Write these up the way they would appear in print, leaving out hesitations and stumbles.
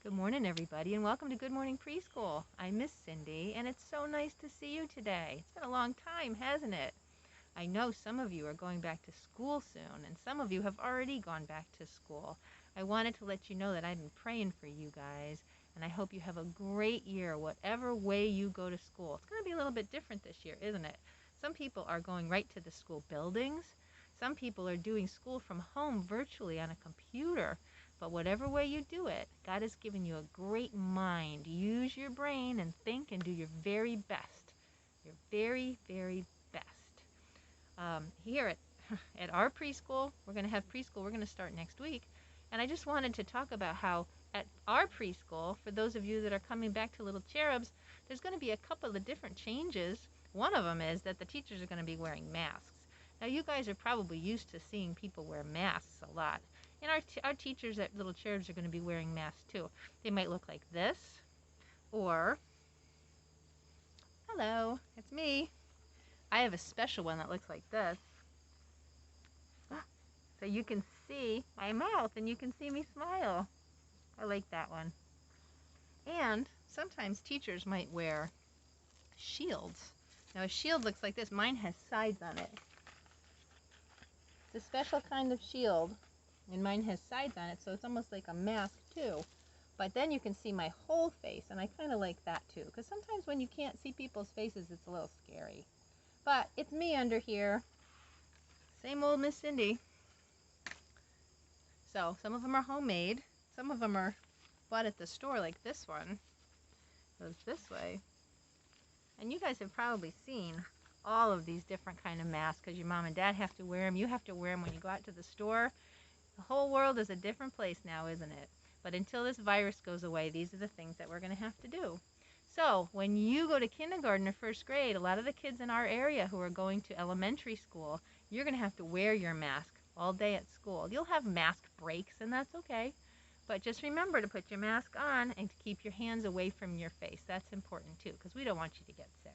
Good morning, everybody, and welcome to Good Morning Preschool. I'm Miss Cindy, and it's so nice to see you today. It's been a long time, hasn't it? I know some of you are going back to school soon, and some of you have already gone back to school. I wanted to let you know that I've been praying for you guys, and I hope you have a great year, whatever way you go to school. It's going to be a little bit different this year, isn't it? Some people are going right to the school buildings. Some people are doing school from home virtually on a computer. But whatever way you do it, God has given you a great mind. Use your brain and think and do your very best. Your very, very best. Here at our preschool, we're going to have preschool. We're going to start next week. And I just wanted to talk about how at our preschool, for those of you that are coming back to Little Cherubs, there's going to be a couple of different changes. One of them is that the teachers are going to be wearing masks. Now, you guys are probably used to seeing people wear masks a lot. And our teachers at Little Cherubs are going to be wearing masks too. They might look like this, or, hello, it's me. I have a special one that looks like this. So you can see my mouth and you can see me smile. I like that one. And sometimes teachers might wear shields. Now a shield looks like this. Mine has sides on it. It's a special kind of shield, and mine has sides on it, so it's almost like a mask too. But then you can see my whole face, and I kind of like that too, because sometimes when you can't see people's faces, it's a little scary. But it's me under here. Same old Miss Cindy. So some of them are homemade. Some of them are bought at the store, like this one. Goes this way. And you guys have probably seen all of these different kind of masks, because your mom and dad have to wear them. You have to wear them when you go out to the store. The whole world is a different place now, isn't it? But until this virus goes away, these are the things that we're going to have to do. So when you go to kindergarten or first grade, a lot of the kids in our area who are going to elementary school, you're going to have to wear your mask all day at school. You'll have mask breaks, and that's okay. But just remember to put your mask on and to keep your hands away from your face. That's important too, because we don't want you to get sick.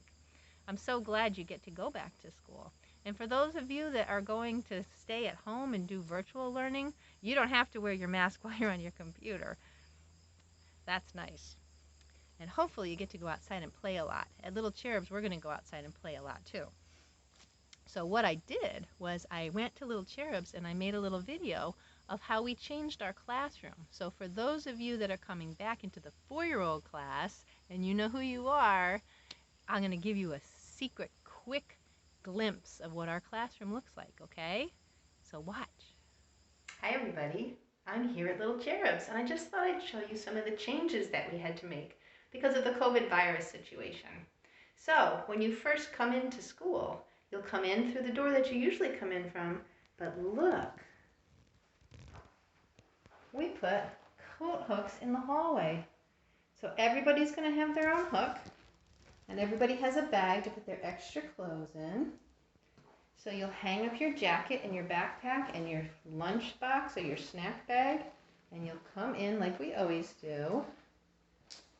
I'm so glad you get to go back to school. And for those of you that are going to stay at home and do virtual learning, you don't have to wear your mask while you're on your computer. That's nice. And hopefully you get to go outside and play a lot. At Little Cherubs, we're going to go outside and play a lot too. So what I did was I went to Little Cherubs and I made a little video of how we changed our classroom. So for those of you that are coming back into the 4-year-old class, and you know who you are, I'm going to give you a secret, quick glimpse of what our classroom looks like, okay? So watch. Hi everybody, I'm here at Little Cherubs, and I just thought I'd show you some of the changes that we had to make because of the COVID virus situation. So when you first come into school, you'll come in through the door that you usually come in from, but look, we put coat hooks in the hallway. So everybody's going to have their own hook. And everybody has a bag to put their extra clothes in. So you'll hang up your jacket and your backpack and your lunch box or your snack bag, and you'll come in like we always do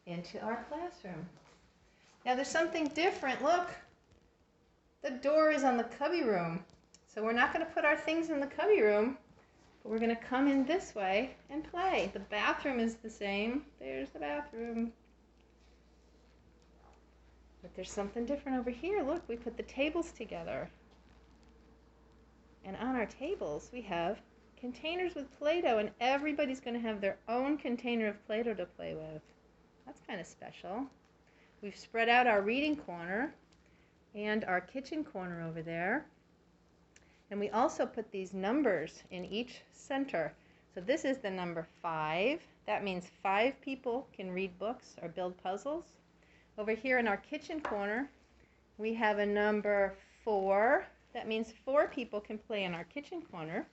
into our classroom. Now there's something different. Look, the door is on the cubby room. So we're not going to put our things in the cubby room, but we're going to come in this way and play. The bathroom is the same. There's the bathroom. But there's something different over here. Look, we put the tables together. And on our tables, we have containers with Play-Doh, and everybody's going to have their own container of Play-Doh to play with. That's kind of special. We've spread out our reading corner and our kitchen corner over there. And we also put these numbers in each center. So this is the number 5. That means 5 people can read books or build puzzles. Over here in our kitchen corner, we have a number 4. That means 4 people can play in our kitchen corner.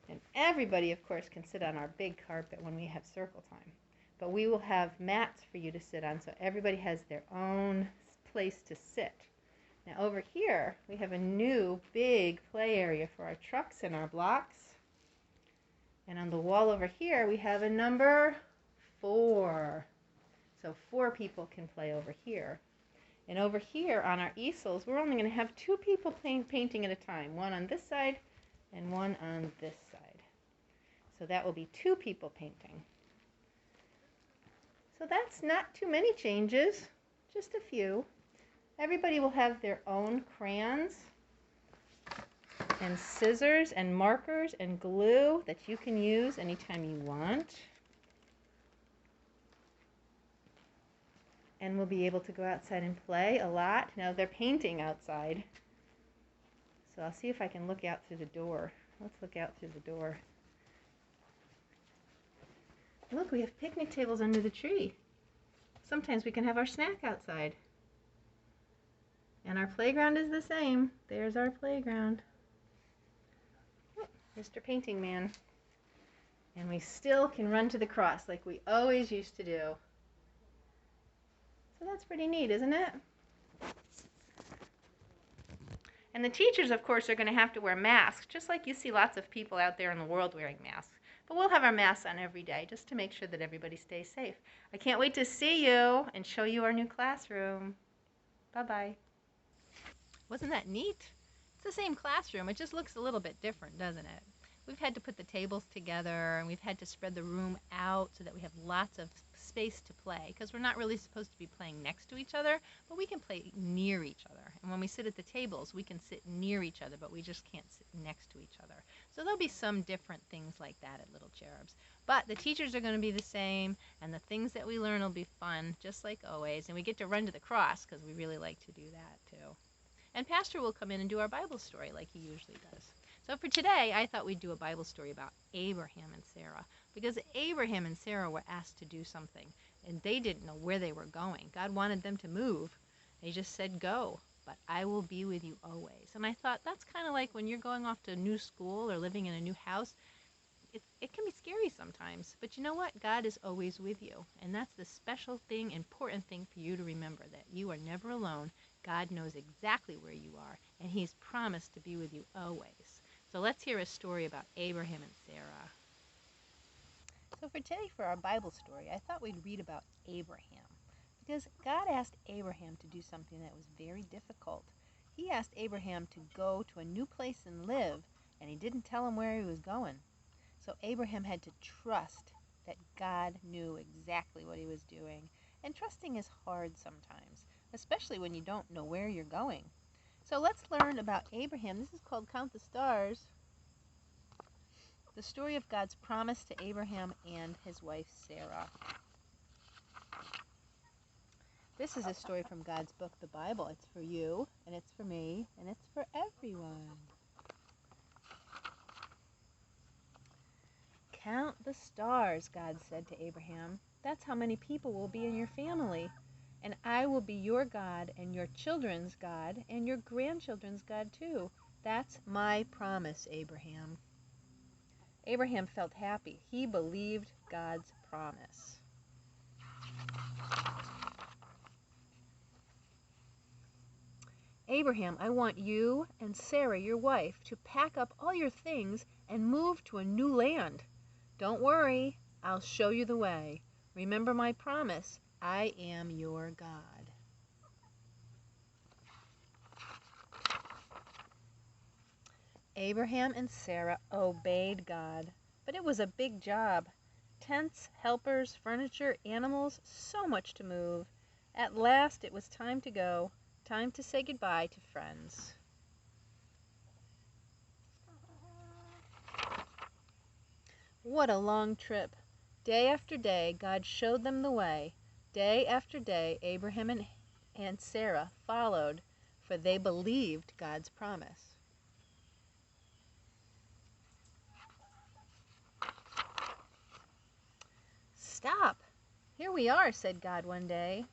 And everybody, of course, can sit on our big carpet when we have circle time. But we will have mats for you to sit on, so everybody has their own place to sit. Now over here, we have a new big play area for our trucks and our blocks. And on the wall over here, we have a number 4. So 4 people can play over here. And over here on our easels, we're only going to have 2 people painting at a time. One on this side and one on this side. So that will be 2 people painting. So that's not too many changes, just a few. Everybody will have their own crayons and scissors and markers and glue that you can use anytime you want. And we'll be able to go outside and play a lot. Now they're painting outside, so I'll see if I can look out through the door. Let's look out through the door. Look, we have picnic tables under the tree. Sometimes we can have our snack outside. And our playground is the same. There's our playground. Oh, Mr. Painting Man. And we still can run to the cross like we always used to do. So that's pretty neat, isn't it? And the teachers, of course, are going to have to wear masks, just like you see lots of people out there in the world wearing masks. But we'll have our masks on every day just to make sure that everybody stays safe. I can't wait to see you and show you our new classroom. Bye-bye. Wasn't that neat? It's the same classroom. It just looks a little bit different, doesn't it? We've had to put the tables together, and we've had to spread the room out so that we have lots of space to play, because we're not really supposed to be playing next to each other, but we can play near each other. And when we sit at the tables, we can sit near each other, but we just can't sit next to each other. So there'll be some different things like that at Little Cherubs. But the teachers are going to be the same, and the things that we learn will be fun, just like always. And we get to run to the cross, because we really like to do that, too. And Pastor will come in and do our Bible story like he usually does. So for today, I thought we'd do a Bible story about Abraham and Sarah, because Abraham and Sarah were asked to do something, and they didn't know where they were going. God wanted them to move. They just said, go, but I will be with you always. And I thought that's kind of like when you're going off to a new school or living in a new house. It can be scary sometimes, but you know what? God is always with you, and that's the special thing, important thing for you to remember, that you are never alone. God knows exactly where you are, and he's promised to be with you always. So let's hear a story about Abraham and Sarah. So for today, for our Bible story, I thought we'd read about Abraham, because God asked Abraham to do something that was very difficult. He asked Abraham to go to a new place and live, and he didn't tell him where he was going. So Abraham had to trust that God knew exactly what he was doing. And trusting is hard sometimes, especially when you don't know where you're going. So let's learn about Abraham. This is called Count the Stars. The story of God's promise to Abraham and his wife Sarah. This is a story from God's book, the Bible. It's for you, and it's for me, and it's for everyone. Count the stars, God said to Abraham. That's how many people will be in your family. And I will be your God and your children's God and your grandchildren's God too. That's my promise, Abraham. Abraham felt happy. He believed God's promise. Abraham, I want you and Sarah, your wife, to pack up all your things and move to a new land. Don't worry, I'll show you the way. Remember my promise, I am your God. Abraham and Sarah obeyed God, but it was a big job. Tents, helpers, furniture, animals, so much to move. At last it was time to go, time to say goodbye to friends. What a long trip. Day after day, God showed them the way. Day after day, Abraham and Sarah followed, for they believed God's promise. Stop! Here we are, said God one day.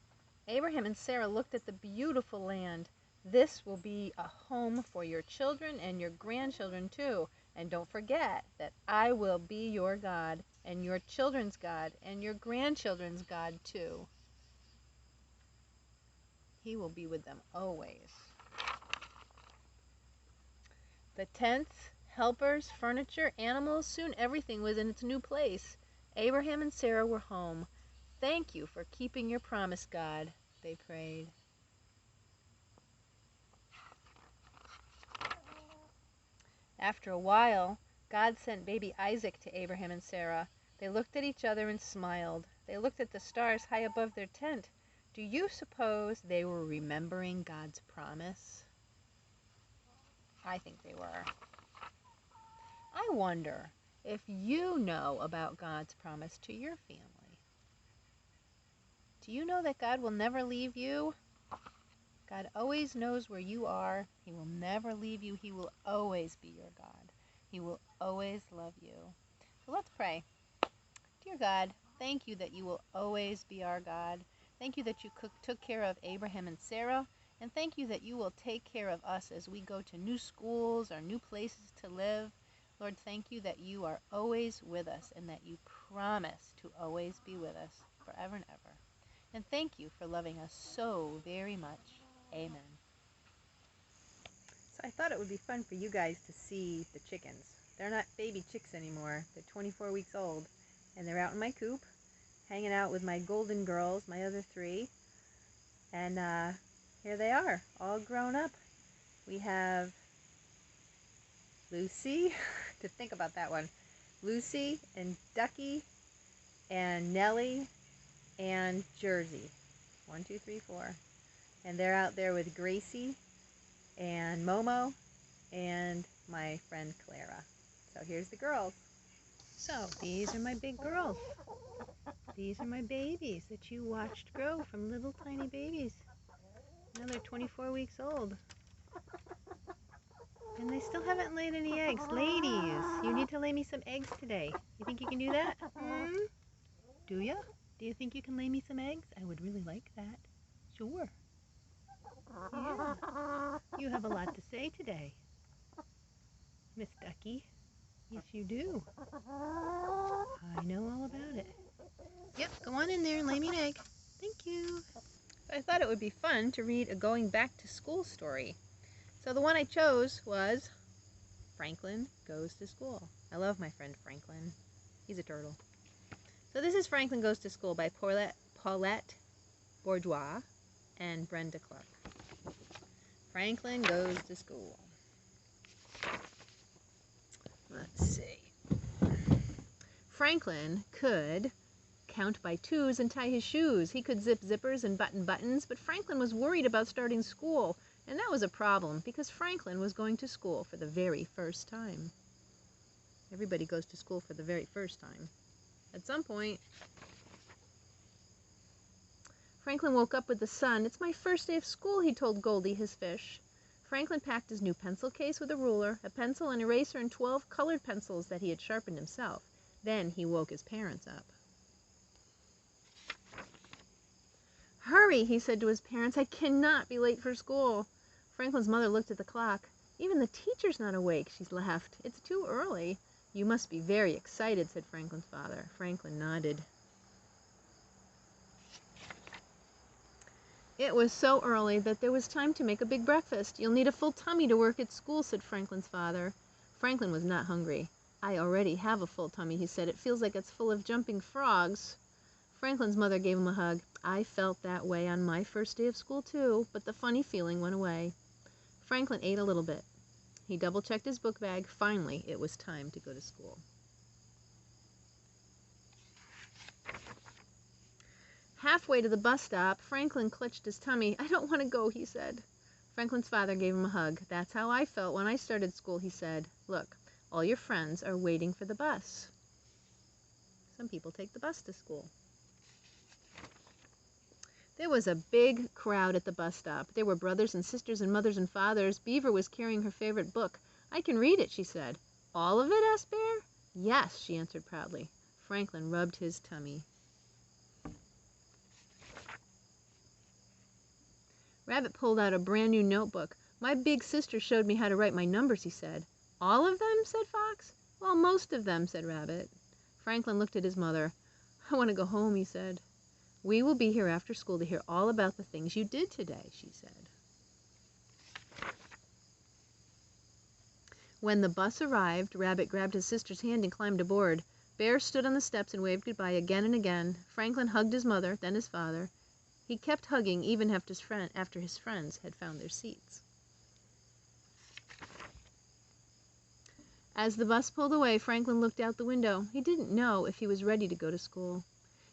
Abraham and Sarah looked at the beautiful land. This will be a home for your children and your grandchildren too. And don't forget that I will be your God and your children's God and your grandchildren's God too. He will be with them always. The tents, helpers, furniture, animals, soon everything was in its new place. Abraham and Sarah were home. Thank you for keeping your promise, God, they prayed. After a while, God sent baby Isaac to Abraham and Sarah. They looked at each other and smiled. They looked at the stars high above their tent. Do you suppose they were remembering God's promise? I think they were. I wonder if you know about God's promise to your family. Do you know that God will never leave you? God always knows where you are. He will never leave you. He will always be your God. He will always love you. So let's pray. Dear God, thank you that you will always be our God. Thank you that you took care of Abraham and Sarah. And thank you that you will take care of us as we go to new schools or new places to live. Lord, thank you that you are always with us and that you promise to always be with us forever and ever. And thank you for loving us so very much. Amen. So I thought it would be fun for you guys to see the chickens. They're not baby chicks anymore. They're 24 weeks old. And they're out in my coop, hanging out with my golden girls, my other three. And here they are, all grown up. We have Lucy, to think about that one. Lucy and Ducky and Nellie and Jersey. 1, 2, 3, 4. And they're out there with Gracie and Momo and my friend Clara. So here's the girls. So these are my big girls. These are my babies that you watched grow from little tiny babies. Now they're 24 weeks old. And they still haven't laid any eggs. Ladies, you need to lay me some eggs today. You think you can do that? Do ya? Do you think you can lay me some eggs? I would really like that. Sure. Yeah. You have a lot to say today, Miss Ducky. Yes, you do. I know all about it. Yep, go on in there and lay me an egg. Thank you. I thought it would be fun to read a going back to school story. So the one I chose was Franklin Goes to School. I love my friend Franklin. He's a turtle. So this is Franklin Goes to School by Paulette Bourgeois and Brenda Clark. Franklin Goes to School. Let's see. Franklin could count by twos and tie his shoes. He could zip zippers and button buttons, but Franklin was worried about starting school. And that was a problem because Franklin was going to school for the very first time. Everybody goes to school for the very first time. At some point, Franklin woke up with the sun. It's my first day of school, he told Goldie, his fish. Franklin packed his new pencil case with a ruler, a pencil, an eraser, and 12 colored pencils that he had sharpened himself. Then he woke his parents up. Hurry, he said to his parents. I cannot be late for school. Franklin's mother looked at the clock. Even the teacher's not awake, she laughed. It's too early. You must be very excited, said Franklin's father. Franklin nodded. It was so early that there was time to make a big breakfast. You'll need a full tummy to work at school, said Franklin's father. Franklin was not hungry. I already have a full tummy, he said. It feels like it's full of jumping frogs. Franklin's mother gave him a hug. I felt that way on my first day of school, too, but the funny feeling went away. Franklin ate a little bit. He double-checked his book bag. Finally, it was time to go to school. Halfway to the bus stop, Franklin clutched his tummy. I don't want to go, he said. Franklin's father gave him a hug. That's how I felt when I started school, he said. Look, all your friends are waiting for the bus. Some people take the bus to school. There was a big crowd at the bus stop. There were brothers and sisters and mothers and fathers. Beaver was carrying her favorite book. I can read it, she said. All of it? Asked Bear. Yes, she answered proudly. Franklin rubbed his tummy. Rabbit pulled out a brand new notebook. My big sister showed me how to write my numbers, he said. All of them? Said Fox. Well, most of them, said Rabbit. Franklin looked at his mother. I want to go home, he said. We will be here after school to hear all about the things you did today, she said. When the bus arrived, Rabbit grabbed his sister's hand and climbed aboard. Bear stood on the steps and waved goodbye again and again. Franklin hugged his mother, then his father. He kept hugging even after his friends had found their seats. As the bus pulled away, Franklin looked out the window. He didn't know if he was ready to go to school.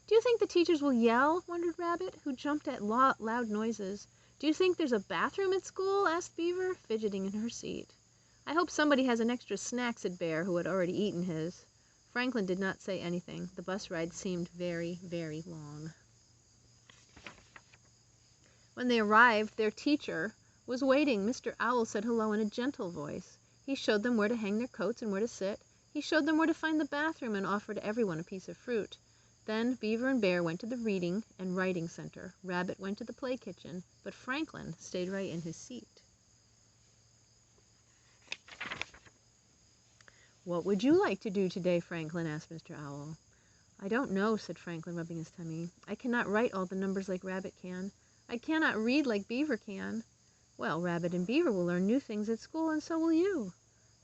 Do you think the teachers will yell? Wondered Rabbit, who jumped at loud noises. Do you think there's a bathroom at school? Asked Beaver, fidgeting in her seat. I hope somebody has an extra snack, said Bear, who had already eaten his. Franklin did not say anything. The bus ride seemed very, very long. When they arrived, their teacher was waiting. Mr. Owl said hello in a gentle voice. He showed them where to hang their coats and where to sit. He showed them where to find the bathroom and offered everyone a piece of fruit. Then Beaver and Bear went to the reading and writing center. Rabbit went to the play kitchen, but Franklin stayed right in his seat. What would you like to do today, Franklin? Asked Mr. Owl. I don't know, said Franklin, rubbing his tummy. I cannot write all the numbers like Rabbit can. I cannot read like Beaver can. Well, Rabbit and Beaver will learn new things at school, and so will you.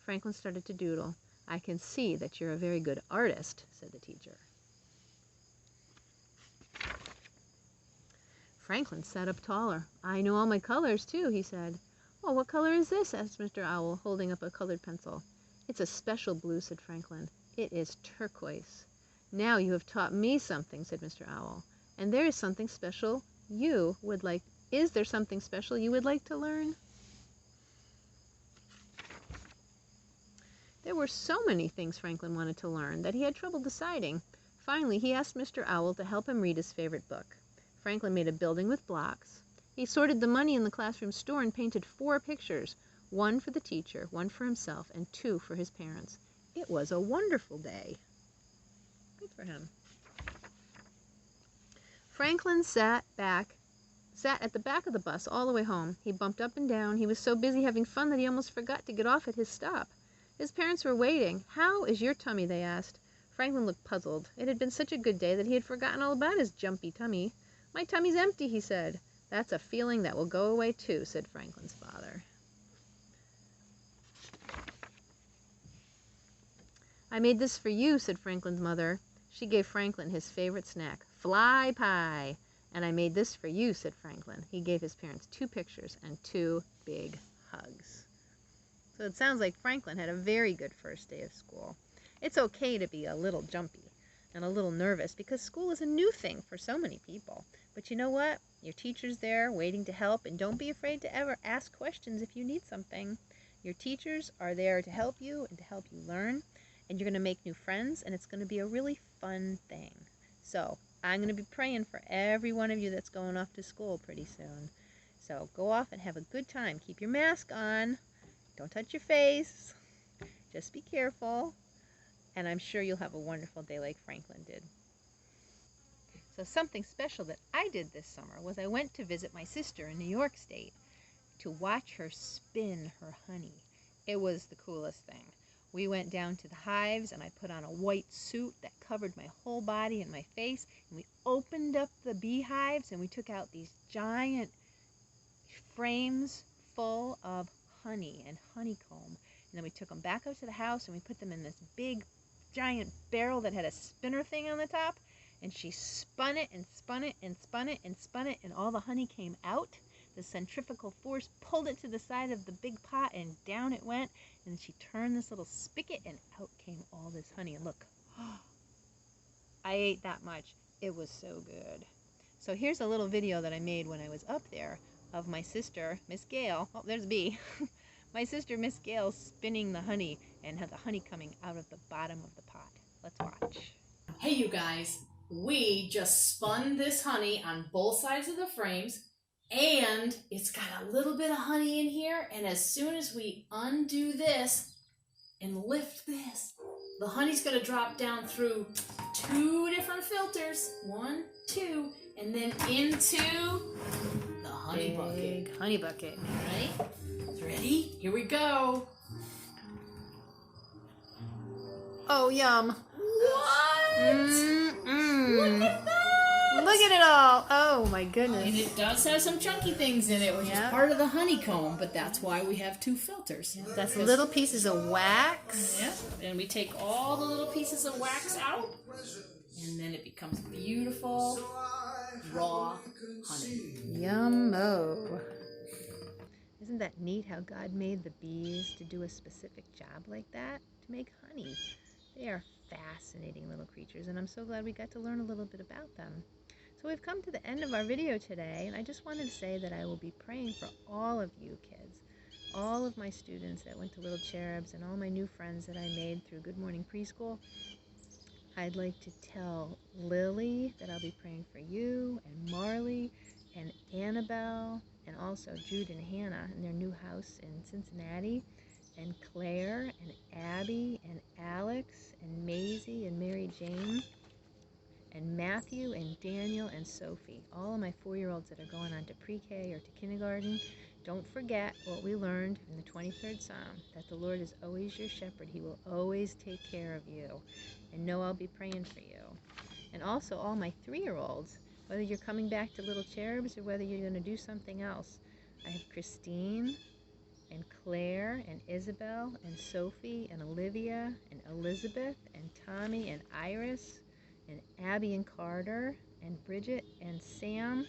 Franklin started to doodle. I can see that you're a very good artist, said the teacher. Franklin sat up taller. I know all my colors, too, he said. Oh, what color is this? Asked Mr. Owl, holding up a colored pencil. It's a special blue, said Franklin. It is turquoise. Now you have taught me something, said Mr. Owl. And there is something special you would like. Is there something special you would like to learn? There were so many things Franklin wanted to learn that he had trouble deciding. Finally, he asked Mr. Owl to help him read his favorite book. Franklin made a building with blocks. He sorted the money in the classroom store and painted 4 pictures, 1 for the teacher, 1 for himself, and 2 for his parents. It was a wonderful day. Good for him. Franklin sat at the back of the bus all the way home. He bumped up and down. He was so busy having fun that he almost forgot to get off at his stop. His parents were waiting. How is your tummy? They asked. Franklin looked puzzled. It had been such a good day that he had forgotten all about his jumpy tummy. My tummy's empty, he said. That's a feeling that will go away too, said Franklin's father. I made this for you, said Franklin's mother. She gave Franklin his favorite snack, fly pie. And I made this for you, said Franklin. He gave his parents 2 pictures and 2 big hugs. So it sounds like Franklin had a very good first day of school. It's okay to be a little jumpy and a little nervous because school is a new thing for so many people. But you know what? Your teacher's there waiting to help, and don't be afraid to ever ask questions if you need something. Your teachers are there to help you and to help you learn, and you're going to make new friends, and it's going to be a really fun thing. So I'm going to be praying for every one of you that's going off to school pretty soon. So go off and have a good time. Keep your mask on. Don't touch your face. Just be careful. And I'm sure you'll have a wonderful day like Franklin did. So something special that I did this summer was I went to visit my sister in New York State to watch her spin her honey. It was the coolest thing. We went down to the hives and I put on a white suit that covered my whole body and my face, and we opened up the beehives and we took out these giant frames full of honey and honeycomb, and then we took them back up to the house and we put them in this big giant barrel that had a spinner thing on the top, and she spun it and spun it and spun it and spun it, and all the honey came out. The centrifugal force pulled it to the side of the big pot and down it went, and she turned this little spigot and out came all this honey. And look, I ate that much. It was so good. So here's a little video that I made when I was up there of my sister, Miss Gail. Oh, there's a bee. My sister, Miss Gail, spinning the honey and had the honey coming out of the bottom of the pot. Let's watch. Hey you guys, we just spun this honey on both sides of the frames, and it's got a little bit of honey in here, and as soon as we undo this and lift this, the honey's going to drop down through 2 different filters, 1, 2, and then into the honey bucket. Big honey bucket. Right? Ready? Here we go. Oh, yum. What? Look at that! Look at it all. Oh, my goodness. And it does have some chunky things in it, which is part of the honeycomb, but that's why we have 2 filters. Yeah, that's little pieces of wax. Yep, and we take all the little pieces of wax out, and then it becomes beautiful, raw honey. Yum-mo. Isn't that neat how God made the bees to do a specific job like that? To make honey. They are fascinating little creatures, and I'm so glad we got to learn a little bit about them. So we've come to the end of our video today, and I just wanted to say that I will be praying for all of you kids, all of my students that went to Little Cherubs, and all my new friends that I made through Good Morning Preschool. I'd like to tell Lily that I'll be praying for you, and Marley, and Annabelle, and also Jude and Hannah in their new house in Cincinnati, and Claire, and Abby, and Alex, and Maisie, and Mary Jane, and Matthew, and Daniel, and Sophie, all of my 4-year-olds that are going on to pre-K or to kindergarten. Don't forget what we learned in the 23rd Psalm, that the Lord is always your shepherd. He will always take care of you. And know I'll be praying for you. And also all my 3-year-olds, whether you're coming back to Little Cherubs or whether you're going to do something else. I have Christine, and Claire, and Isabel, and Sophie, and Olivia, and Elizabeth, and Tommy, and Iris, and Abby, and Carter, and Bridget, and Sam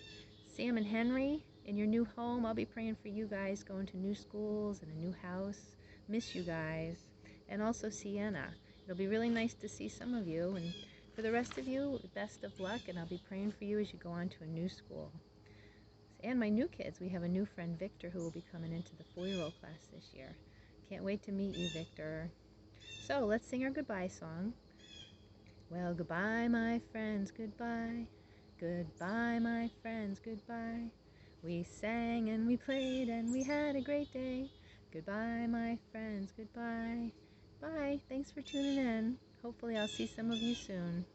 and Henry in your new home. I'll be praying for you guys going to new schools and a new house. Miss you guys. And also Sienna. It'll be really nice to see some of you. And for the rest of you, best of luck. And I'll be praying for you as you go on to a new school. And my new kids, we have a new friend, Victor, who will be coming into the 4-year-old class this year. Can't wait to meet you, Victor. So let's sing our goodbye song. Well, goodbye, my friends, goodbye. Goodbye, my friends, goodbye. We sang and we played and we had a great day. Goodbye, my friends, goodbye. Bye. Thanks for tuning in. Hopefully I'll see some of you soon.